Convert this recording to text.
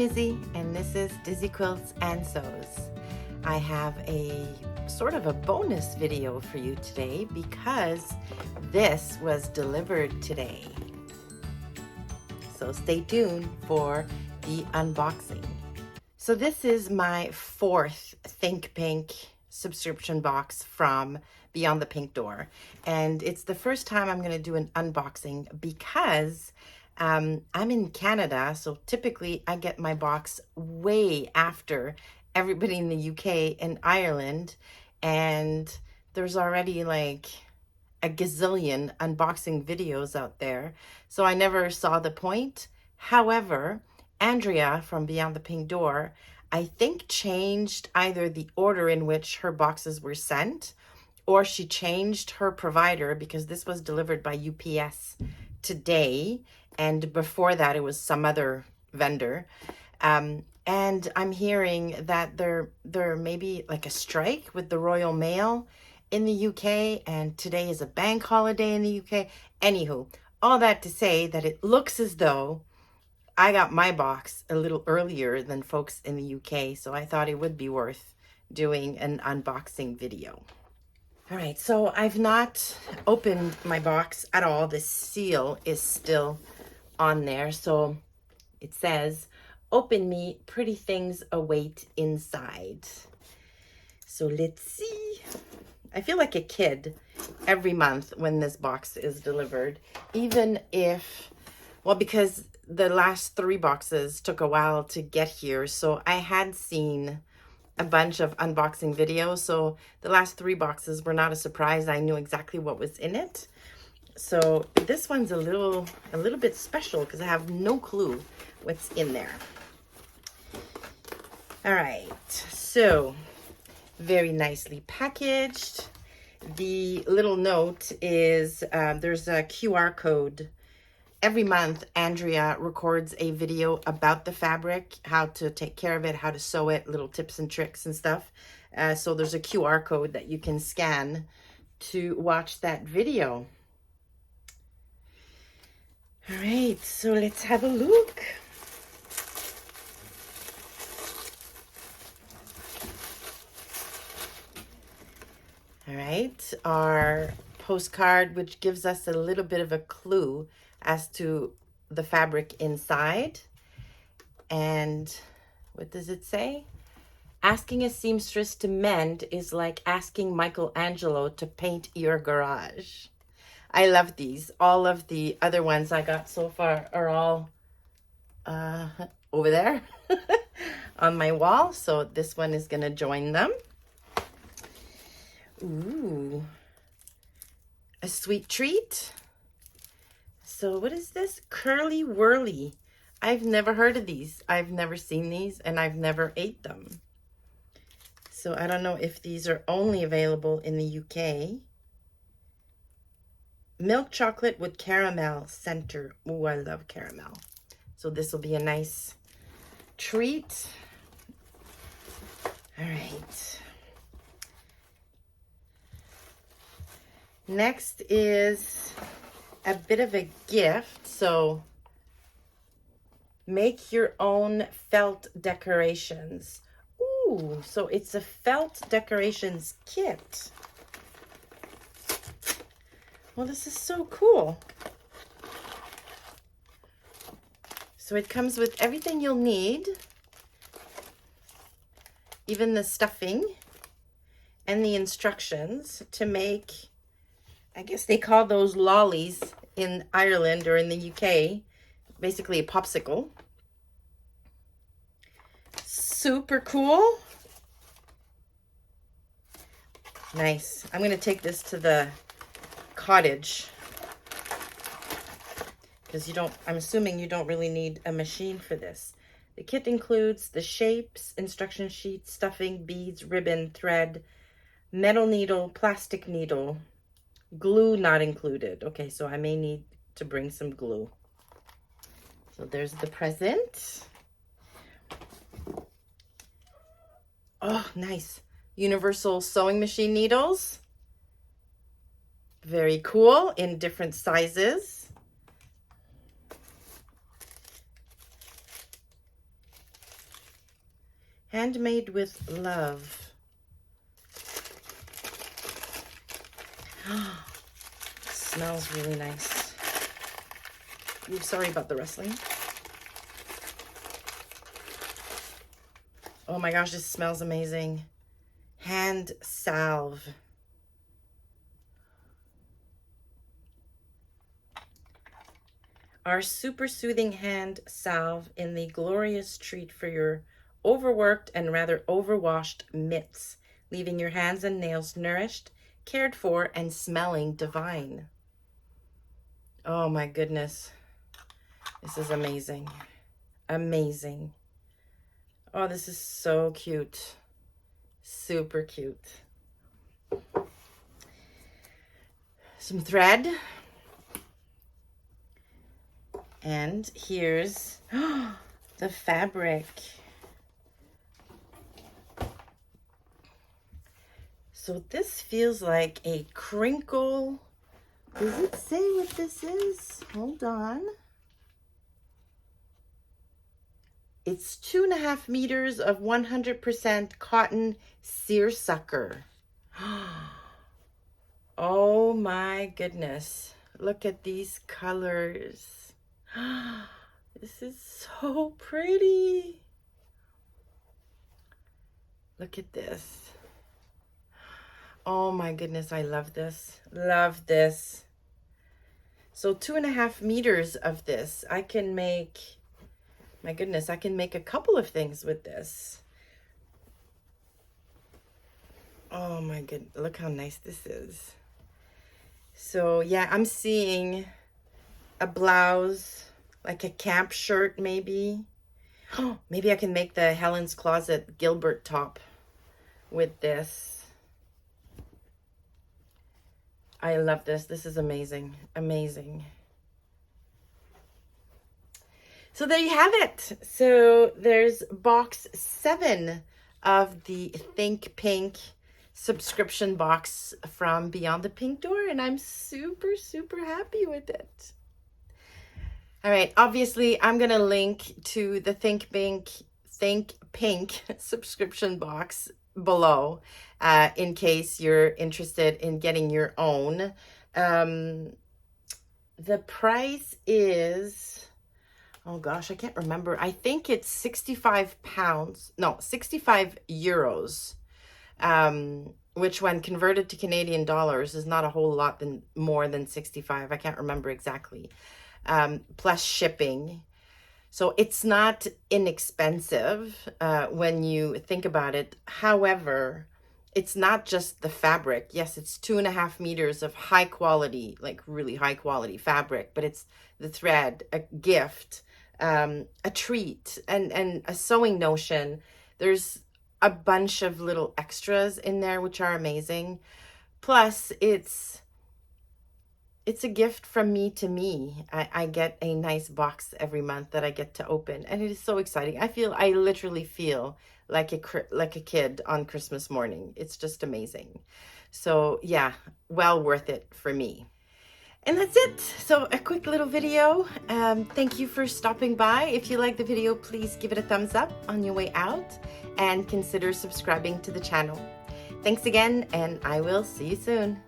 Izzy, and this is Dizzy Quilts and Sews. I have a sort of a bonus video for you today because this was delivered today. So stay tuned for the unboxing. So this is my fourth Think Pink subscription box from Beyond the Pink Door. And it's the first time I'm going to do an unboxing because I'm in Canada, so typically I get my box way after everybody in the UK and Ireland, and there's already like a gazillion unboxing videos out there, so I never saw the point. However, Andrea from Beyond the Pink Door, I think, changed either the order in which her boxes were sent, or she changed her provider because this was delivered by UPS today, and before that it was some other vendor. And I'm hearing that there may be like a strike with the Royal Mail in the UK, and today is a bank holiday in the UK. Anywho, all that to say that it looks as though I got my box a little earlier than folks in the UK, so I thought it would be worth doing an unboxing video. All right, so I've not opened my box at all. The seal is still on there. So it says, "Open me, pretty things await inside." So let's see. I feel like a kid every month when this box is delivered, even if, well, because the last 3 boxes took a while to get here. So I had seen a bunch of unboxing videos, so the last 3 boxes were not a surprise. I knew exactly what was in it. So this one's a little bit special because I have no clue what's in there. All right, so very nicely packaged. The little note is there's a QR code. Every month, Andrea records a video about the fabric, how to take care of it, how to sew it, little tips and tricks and stuff. So there's a QR code that you can scan to watch that video. All right, so let's have a look. All right, our postcard, which gives us a little bit of a clue as to the fabric inside. And what does it say? Asking a seamstress to mend is like asking Michelangelo to paint your garage. I love these. All of the other ones I got so far are all over there on my wall. So this one is going to join them. Ooh, a sweet treat. So what is this? Curly Whirly. I've never heard of these. I've never seen these, and I've never ate them. So I don't know if these are only available in the UK. Milk chocolate with caramel center. Ooh, I love caramel. So this will be a nice treat. All right. Next is a bit of a gift. So make your own felt decorations. Ooh, so it's a felt decorations kit. Well, this is so cool. So it comes with everything you'll need, even the stuffing and the instructions to make, I guess they call those lollies in Ireland or in the UK, basically a popsicle. Super cool. Nice. I'm going to take this to the cottage because I'm assuming you don't really need a machine for this. The kit includes the shapes, instruction sheet, stuffing, beads, ribbon, thread, metal needle, plastic needle, glue not included. Okay, so I may need to bring some glue. So there's the present. Oh, nice. Universal sewing machine needles. Very cool, in different sizes. Handmade with love. Smells really nice. Ooh, sorry about the rustling. Oh my gosh, this smells amazing. Hand salve. Our super soothing hand salve in the glorious treat for your overworked and rather overwashed mitts, leaving your hands and nails nourished, cared for, and smelling divine. Oh my goodness. This is amazing. Amazing. Oh, this is so cute. Super cute. Some thread. And here's the fabric. So this feels like a crinkle. Does it say what this is? Hold on. It's 2.5 meters of 100% cotton seersucker. Oh my goodness. Look at these colors. This is so pretty. Look at this. Oh my goodness, I love this. Love this. So 2.5 meters of this. I can make, my goodness, I can make a couple of things with this. Oh my goodness, look how nice this is. So yeah, I'm seeing a blouse, like a camp shirt maybe. Oh, maybe I can make the Helen's Closet Gilbert top with this. I love this. This is amazing. Amazing. So there you have it. So there's box 7 of the Think Pink subscription box from Beyond the Pink Door, and I'm super, super happy with it. All right, obviously I'm going to link to the Think Pink subscription box below in case you're interested in getting your own. The price is, oh gosh, I can't remember. I think it's 65 pounds, no, 65 euros, which when converted to Canadian dollars is not a whole lot more than 65. I can't remember exactly, plus shipping. So it's not inexpensive when you think about it. However, it's not just the fabric. Yes, it's 2.5 meters of high quality, like really high quality fabric, but it's the thread, a gift, a treat, and a sewing notion. There's a bunch of little extras in there, which are amazing. Plus, it's a gift from me to me. I get a nice box every month that I get to open, and it is so exciting. I literally feel like a kid on Christmas morning. It's just amazing. So yeah, well worth it for me. And that's it. So a quick little video. Thank you for stopping by. If you like the video, please give it a thumbs up on your way out and consider subscribing to the channel. Thanks again, and I will see you soon.